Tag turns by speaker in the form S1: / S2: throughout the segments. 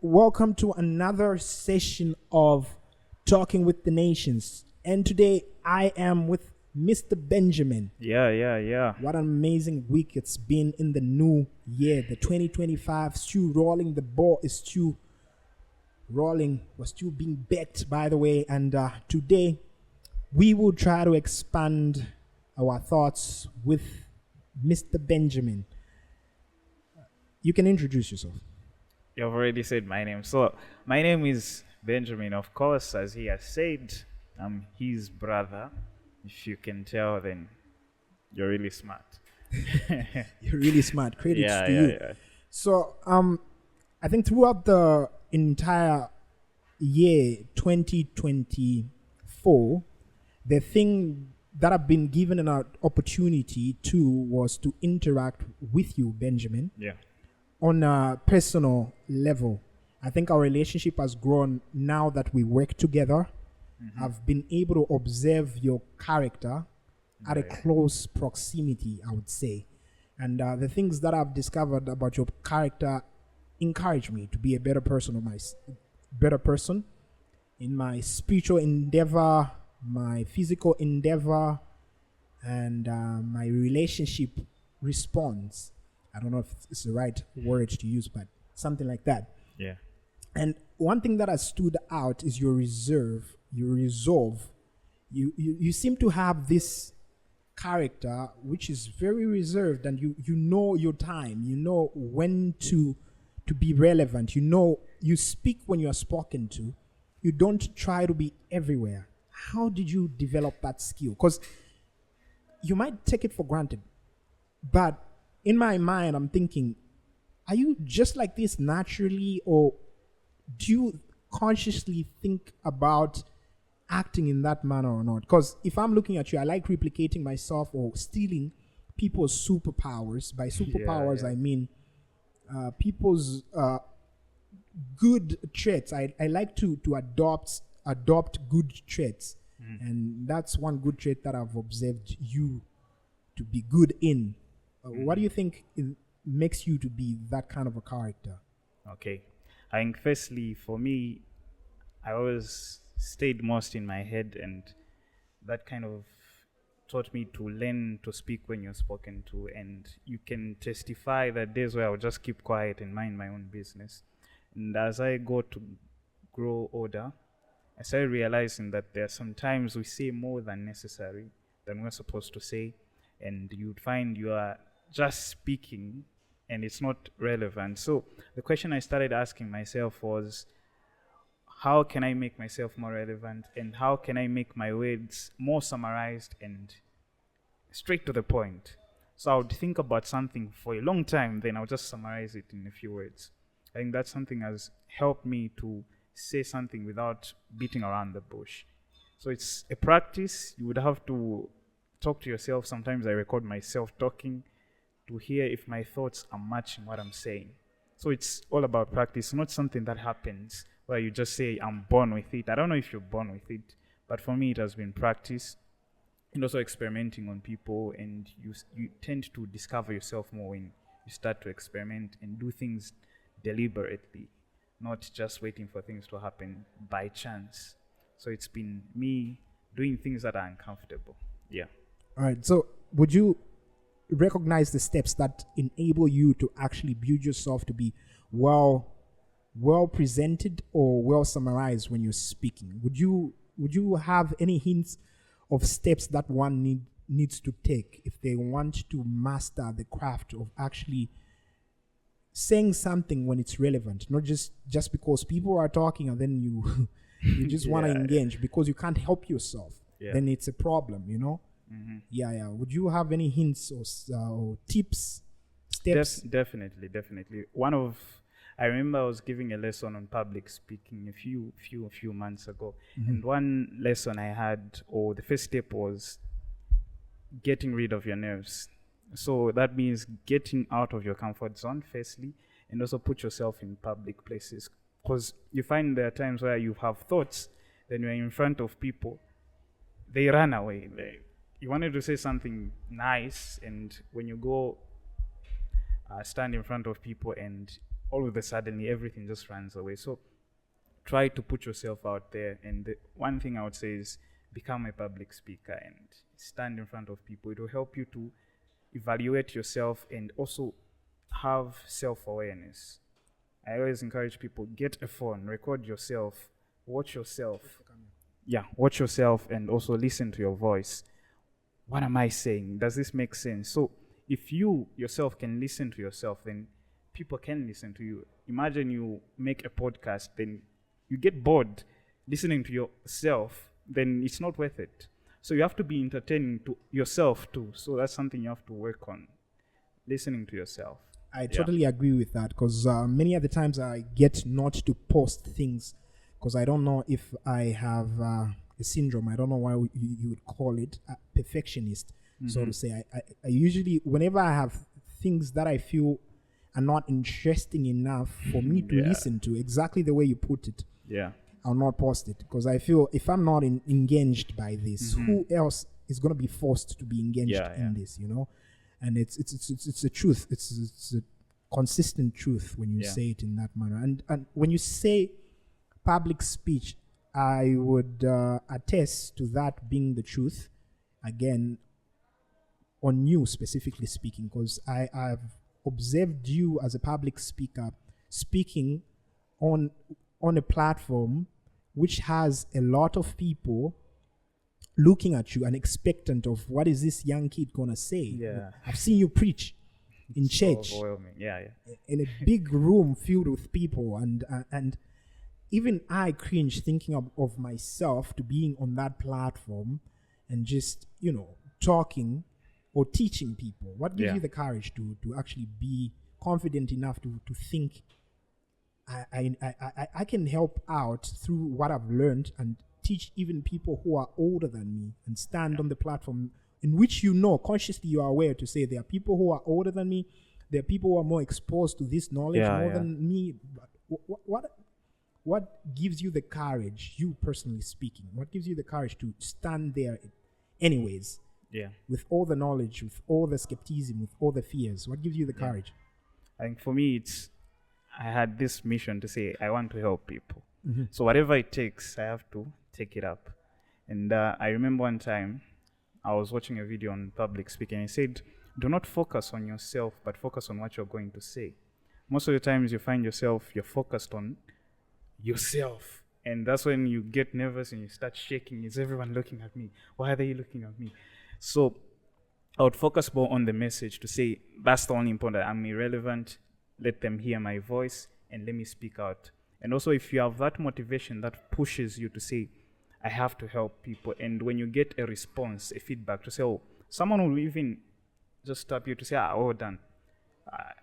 S1: Welcome to another session of Talking with the Nations. And today I am with Mr. Benjamin.
S2: Yeah.
S1: What an amazing week it's been in the new year, the 2025. Still rolling, the ball is still rolling, was still being bet, by the way. And today we will try to expand our thoughts with Mr. Benjamin. You can introduce yourself.
S2: You've already said my name. So, my name is Benjamin, of course, as he has said. I'm his brother. If you can tell, then you're really smart.
S1: You're really smart. Credits
S2: yeah,
S1: to
S2: yeah,
S1: you.
S2: yeah.
S1: So, I think throughout the entire year 2024, the thing that I've been given an opportunity to was to interact with you, Benjamin,
S2: Yeah.
S1: on a personal level. I think our relationship has grown now that we work together. I've been able to observe your character at a
S2: Right.
S1: close proximity, I would say. And the things that I've discovered about your character encourage me to be a better person better person in my spiritual endeavor, my physical endeavor, and my relationship response. I don't know if it's the right word to use, but something like that.
S2: Yeah.
S1: And one thing that has stood out is your resolve. You seem to have this character which is very reserved, and you know your time. You know when to be relevant. You speak when you are spoken to. You don't try to be everywhere. How did you develop that skill? Because you might take it for granted, but in my mind, I'm thinking, are you just like this naturally, or do you consciously think about acting in that manner or not? Because if I'm looking at you, I like replicating myself or stealing people's superpowers. By superpowers,
S2: Yeah.
S1: I mean people's good traits. I like to adopt good traits, and that's one good trait that I've observed you to be good in. What do you think makes you to be that kind of a character?
S2: Okay. I think, firstly, for me, I always stayed most in my head, and that kind of taught me to learn to speak when you're spoken to. And you can testify that days where I'll just keep quiet and mind my own business. And as I got to grow older, I started realizing that there are some times we say more than necessary than we're supposed to say, and you'd find you are just speaking and it's not relevant. So the question I started asking myself was, how can I make myself more relevant, and how can I make my words more summarized and straight to the point? So I would think about something for a long time, then I'll just summarize it in a few words. I think that something has helped me to say something without beating around the bush. So it's a practice. You would have to talk to yourself. Sometimes I record myself talking to hear if my thoughts are matching what I'm saying. So it's all about practice, not something that happens where you just say, I'm born with it. I don't know if you're born with it, but for me, it has been practice and also experimenting on people. And you tend to discover yourself more when you start to experiment and do things deliberately, not just waiting for things to happen by chance. So it's been me doing things that are uncomfortable. Yeah.
S1: All right. So, would you recognize the steps that enable you to actually build yourself to be well presented or well summarized when you're speaking? Would you have any hints of steps that one needs to take if they want to master the craft of actually saying something when it's relevant, not just because people are talking and then you you just want to
S2: Yeah.
S1: engage because you can't help yourself?
S2: Yeah.
S1: Then it's a problem,
S2: Mm-hmm.
S1: Yeah. Would you have any hints or tips, steps?
S2: Definitely. I remember I was giving a lesson on public speaking a few months ago, and one lesson I had, or the first step, was getting rid of your nerves. So that means getting out of your comfort zone, firstly, and also put yourself in public places. Because you find there are times where you have thoughts, then you're in front of people, they run away. You wanted to say something nice, and when you go stand in front of people and all of a sudden everything just runs away. So try to put yourself out there. And the one thing I would say is become a public speaker and stand in front of people. It will help you to evaluate yourself and also have self-awareness. I always encourage people, get a phone, record yourself, watch yourself. Yeah, watch yourself and also listen to your voice. What am I saying? Does this make sense? So if you yourself can listen to yourself, then people can listen to you. Imagine you make a podcast, then you get bored listening to yourself, then it's not worth it. So you have to be entertaining to yourself too. So that's something you have to work on, listening to yourself.
S1: I totally agree with that, because many of the times I get not to post things because I don't know if I have a syndrome. I don't know why you would call it a perfectionist, so to say. I usually, whenever I have things that I feel are not interesting enough for me to listen to, exactly the way you put it, I'll not post it, because I feel if I'm not engaged by this, who else is going to be forced to be engaged in this, you know? And it's the truth. It's a consistent truth when you say it in that manner. And when you say public speech, I would attest to that being the truth. Again, on you specifically speaking, because I've observed you as a public speaker speaking on a platform which has a lot of people looking at you and expectant of what is this young kid gonna say. I've seen you preach in church, in a big room filled with people, and even I cringe thinking of myself to being on that platform and just, you know, talking or teaching people. What gives you the courage to actually be confident enough to think I can help out through what I've learned and teach even people who are older than me, and stand on the platform in which, you know, consciously you are aware to say there are people who are older than me, there are people who are more exposed to this knowledge than me. But what gives you the courage, you personally speaking, what gives you the courage to stand there anyways, with all the knowledge, with all the skepticism, with all the fears? What gives you the courage?
S2: I think for me, I had this mission to say I want to help people. So whatever it takes, I have to take it up. And I remember one time I was watching a video on public speaking. It said, do not focus on yourself, but focus on what you're going to say. Most of the times you find yourself, you're focused on yourself. And that's when you get nervous and you start shaking. Is everyone looking at me? Why are they looking at me? So I would focus more on the message to say, that's the only important. I'm irrelevant. Let them hear my voice and let me speak out. And also, if you have that motivation that pushes you to say, I have to help people. And when you get a response, a feedback to say, oh, someone will even just tap you to say, well done.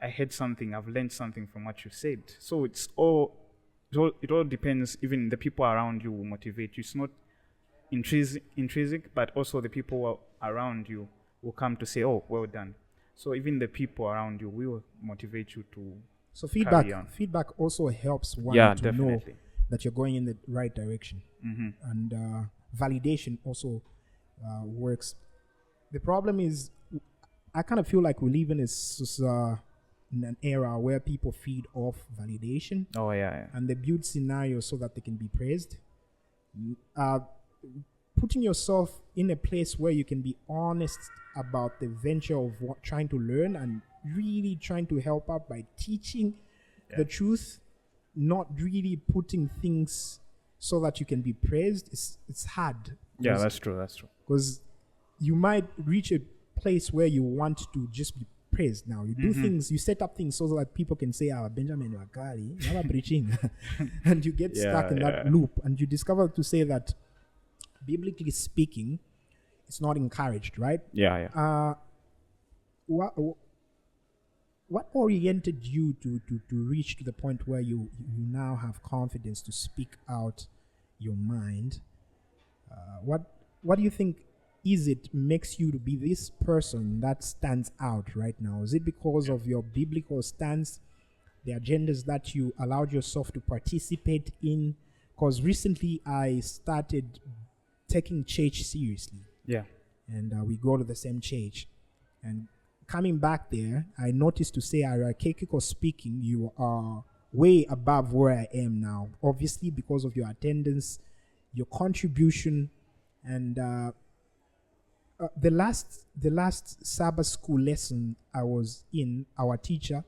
S2: I heard something. I've learned something from what you said. So it all depends. Even the people around you will motivate you. It's not intrinsic, but also the people around you will come to say, oh, well done. So even the people around you will motivate you to.
S1: So feedback also helps one to know that you're going in the right direction. And validation also works. The problem is, I kind of feel like we live in an era where people feed off validation. And they build scenarios so that they can be praised. Putting yourself in a place where you can be honest about the venture of trying to learn and really trying to help out by teaching the truth, not really putting things so that you can be praised. It's hard.
S2: Yeah, that's true.
S1: Because you might reach a place where you want to just be praised. Now you do things, you set up things so that people can say, Benjamin Wakari, you are preaching. And you get stuck in that loop, and you discover to say that biblically speaking, it's not encouraged, right? What oriented you to reach to the point where you now have confidence to speak out your mind? What do you think makes you to be this person that stands out right now? Is it because of your biblical stance, the agendas that you allowed yourself to participate in? Because recently I started taking church seriously. And we go to the same church. And coming back there, I noticed to say hierarchical speaking, you are way above where I am now. Obviously, because of your attendance, your contribution, and the last Sabbath school lesson I was in, our teacher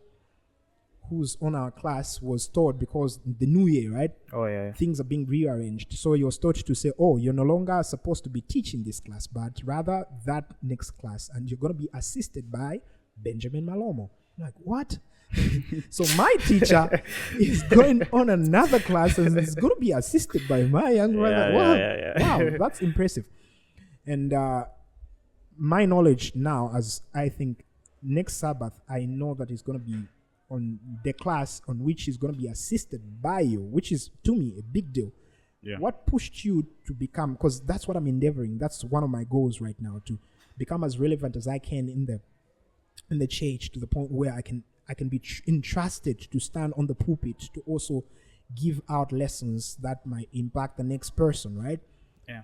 S1: who's on our class was taught, because the new year, right?
S2: Oh yeah.
S1: Things are being rearranged. So he was taught to say, oh, you're no longer supposed to be teaching this class, but rather that next class. And you're going to be assisted by Benjamin Malomo. I'm like, what? So my teacher is going on another class and is going to be assisted by my young brother. Wow, that's impressive. And my knowledge now, as I think next Sabbath, I know that it's going to be on the class on which he's going to be assisted by you, which is to me a big deal.
S2: Yeah.
S1: What pushed you to become, because that's what I'm endeavoring, that's one of my goals right now, to become as relevant as I can in the church, to the point where I can be entrusted to stand on the pulpit to also give out lessons that might impact the next person, right?
S2: Yeah.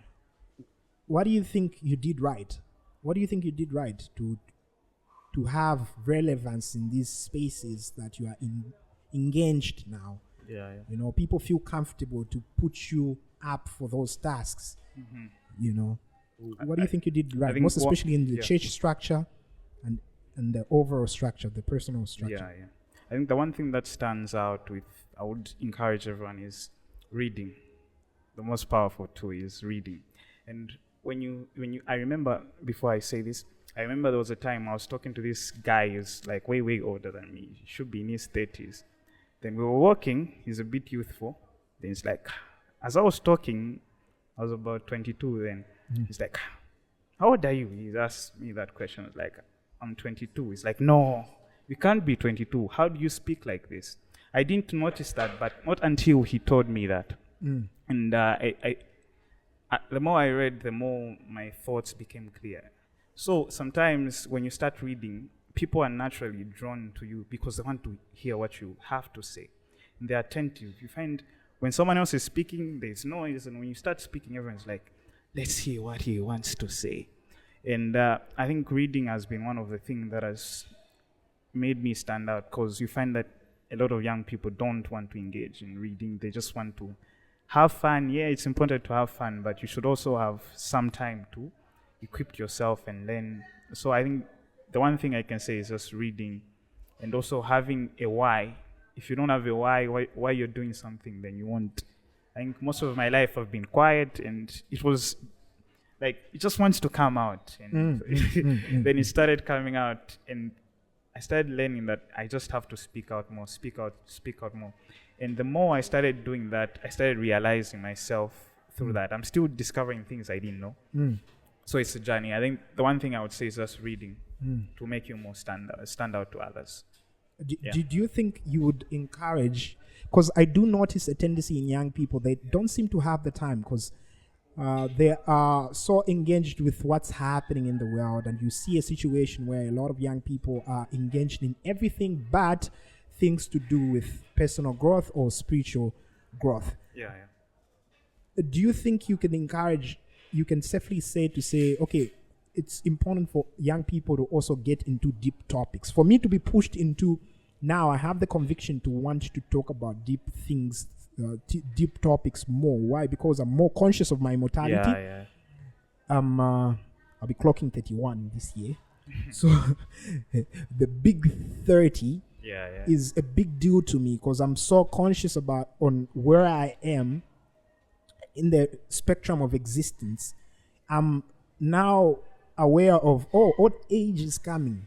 S1: What do you think you did right? What do you think you did right to have relevance in these spaces that you are engaged now?
S2: Yeah.
S1: You know, people feel comfortable to put you up for those tasks.
S2: Mm-hmm.
S1: You know, what do you think you did right? Most especially in the church structure and the overall structure, the personal structure.
S2: Yeah. I think the one thing that stands out I would encourage everyone, is reading. The most powerful tool is reading. And I remember, before I say this, I remember there was a time I was talking to this guy who's like way older than me. He should be in his 30s. Then we were walking. He's a bit youthful. Then it's like, as I was talking, I was about 22 then. He's like, how old are you? He asked me that question. I was like, I'm 22. He's like, no, you can't be 22. How do you speak like this? I didn't notice that, but not until he told me that. And the more I read, the more my thoughts became clear. So sometimes when you start reading, people are naturally drawn to you because they want to hear what you have to say. And they're attentive. You find when someone else is speaking, there's noise. And when you start speaking, everyone's like, let's hear what he wants to say. And I think reading has been one of the things that has made me stand out, because you find that a lot of young people don't want to engage in reading. They just want to have fun. Yeah, it's important to have fun, but you should also have some time to equip yourself and learn. So I think the one thing I can say is just reading, and also having a why. If you don't have a why you're doing something, then you won't. I think most of my life I've been quiet, and it was like it just wants to come out. And then it started coming out, and I started learning that I just have to speak out more. And the more I started doing that, I started realizing myself through that. I'm still discovering things I didn't know. So it's a journey. I think the one thing I would say is just reading to make you more stand out to others.
S1: Do you think you would encourage, because I do notice a tendency in young people, they don't seem to have the time, because they are so engaged with what's happening in the world, and you see a situation where a lot of young people are engaged in everything but things to do with personal growth or spiritual growth. Do you think you can encourage, you can safely say, okay, it's important for young people to also get into deep topics? For me to be pushed into, now I have the conviction to want to talk about deep things, deep topics more. Why? Because I'm more conscious of my mortality. I'll be clocking 31 this year. So the big 30 is a big deal to me, because I'm so conscious about on where I am in the spectrum of existence. I'm now aware of, old age is coming.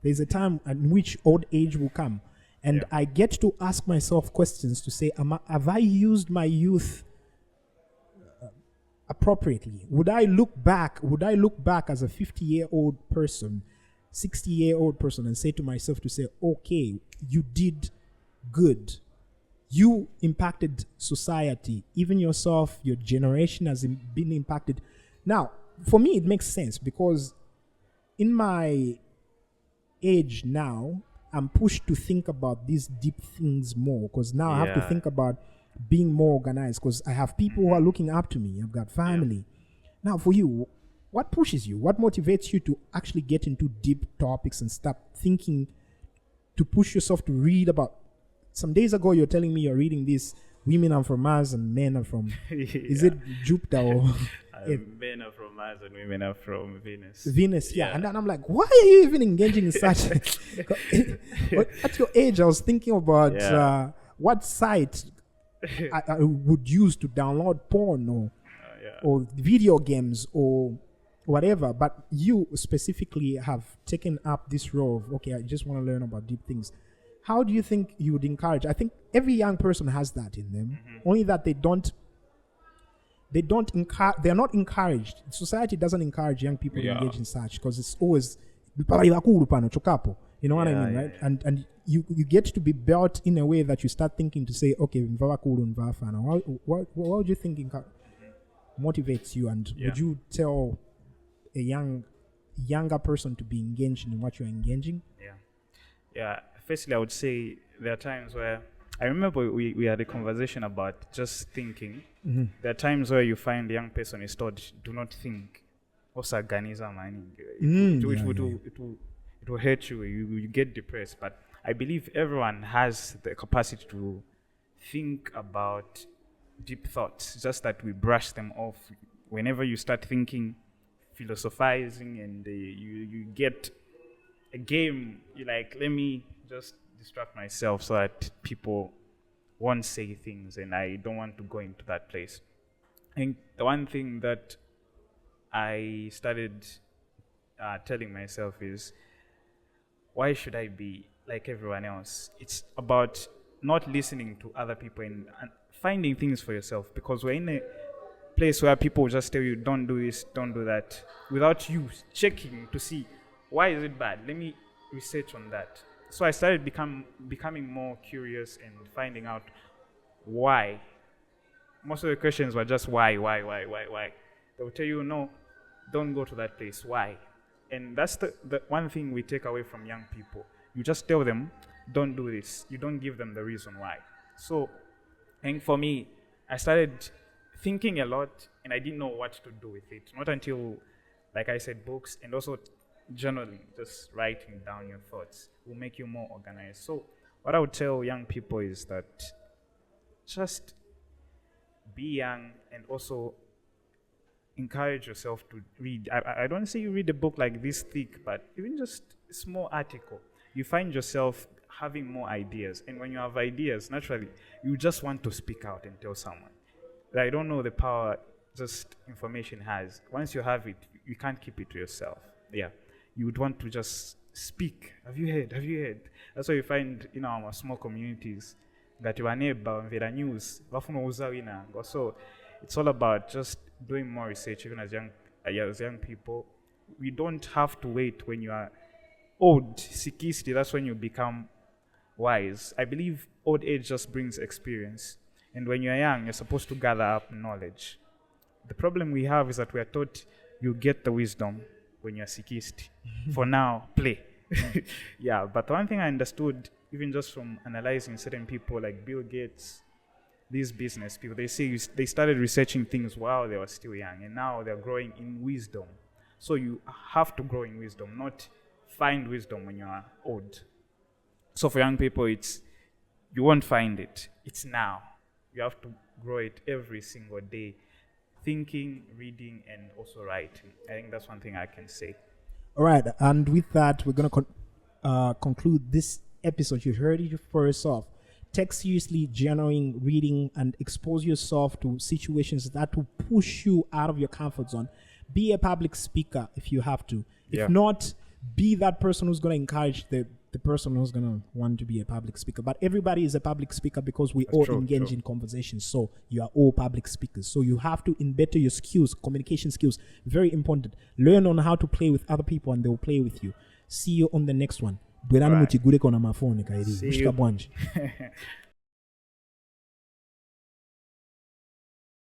S1: There's a time in which old age will come. And I get to ask myself questions to say, have I used my youth appropriately? Would I look back as a 50-year-old person, 60-year-old person, and say to myself to say, okay, you did good. You impacted society, even yourself, your generation has been impacted. Now, for me, it makes sense, because in my age now, I'm pushed to think about these deep things more, because now I have to think about being more organized, because I have people who are looking up to me. I've got family. Now, for you, what pushes you? What motivates you to actually get into deep topics and start thinking, to push yourself to read about? Some days ago, you're telling me you're reading this. Women are from Mars and men are from. Is it Jupiter or?
S2: Men are from Mars and women are from Venus.
S1: Venus, yeah. And then I'm like, why are you even engaging in such? But at your age, I was thinking about what site I would use to download porn or video games or whatever. But you specifically have taken up this role of, okay, I just want to learn about deep things. How do you think you would encourage? I think every young person has that in them, only that they're not encouraged. Society doesn't encourage young people to engage in such, because it's always, you know what I mean, right?
S2: Yeah.
S1: And you get to be built in a way that you start thinking to say, okay, what would you think motivates you, and would you tell a younger person to be engaged in what you're engaging?
S2: Yeah. Firstly, I would say there are times where I remember we had a conversation about just thinking. There are times where you find the young person is told, do not think. It will hurt you. You get depressed. But I believe everyone has the capacity to think about deep thoughts. Just that we brush them off. Whenever you start thinking, philosophizing, and you get a game, you're like, let me just distract myself so that people won't say things, and I don't want to go into that place. I think the one thing that I started telling myself is, why should I be like everyone else? It's about not listening to other people and finding things for yourself, because we're in a place where people just tell you, don't do this, don't do that, without you checking to see, why is it bad? Let me research on that. So I started becoming more curious and finding out why. Most of the questions were just why. They will tell you, no, don't go to that place. Why? And that's the one thing we take away from young people. You just tell them, don't do this. You don't give them the reason why. So, and for me, I started thinking a lot, and I didn't know what to do with it. Not until, like I said, books, and also journaling, just writing down your thoughts will make you more organized. So what I would tell young people is that just be young, and also encourage yourself to read. I don't say you read a book like this thick, but even just a small article, you find yourself having more ideas. And when you have ideas, naturally, you just want to speak out and tell someone. I don't know the power just information has. Once you have it, you can't keep it to yourself. Yeah. You would want to just speak. Have you heard? That's why you find in our small communities that you are neighbor the news. So it's all about just doing more research, even as young people. We don't have to wait when you are old, 60, that's when you become wise. I believe old age just brings experience. And when you're young, you're supposed to gather up knowledge. The problem we have is that we are taught you get the wisdom when you're 60. For now, play. Yeah, but one thing I understood, even just from analyzing certain people like Bill Gates, these business people, they say they started researching things while they were still young, and now they're growing in wisdom. So you have to grow in wisdom, not find wisdom when you are old. So for young people, you won't find it. It's now. You have to grow it every single day. Thinking, reading, and also writing. I think that's one thing I can say.
S1: All right, and with that, we're going to conclude this episode. You heard it for yourself. Take seriously journaling, reading, and expose yourself to situations that will push you out of your comfort zone. Be a public speaker if you have to. If not, be that person who's going to encourage the person who's going to want to be a public speaker. But everybody is a public speaker because we all engage in conversations. So you are all public speakers. So you have to better your skills, communication skills. Very important. Learn on how to play with other people, and they will play with you. See you on the next one.
S2: Right. See you.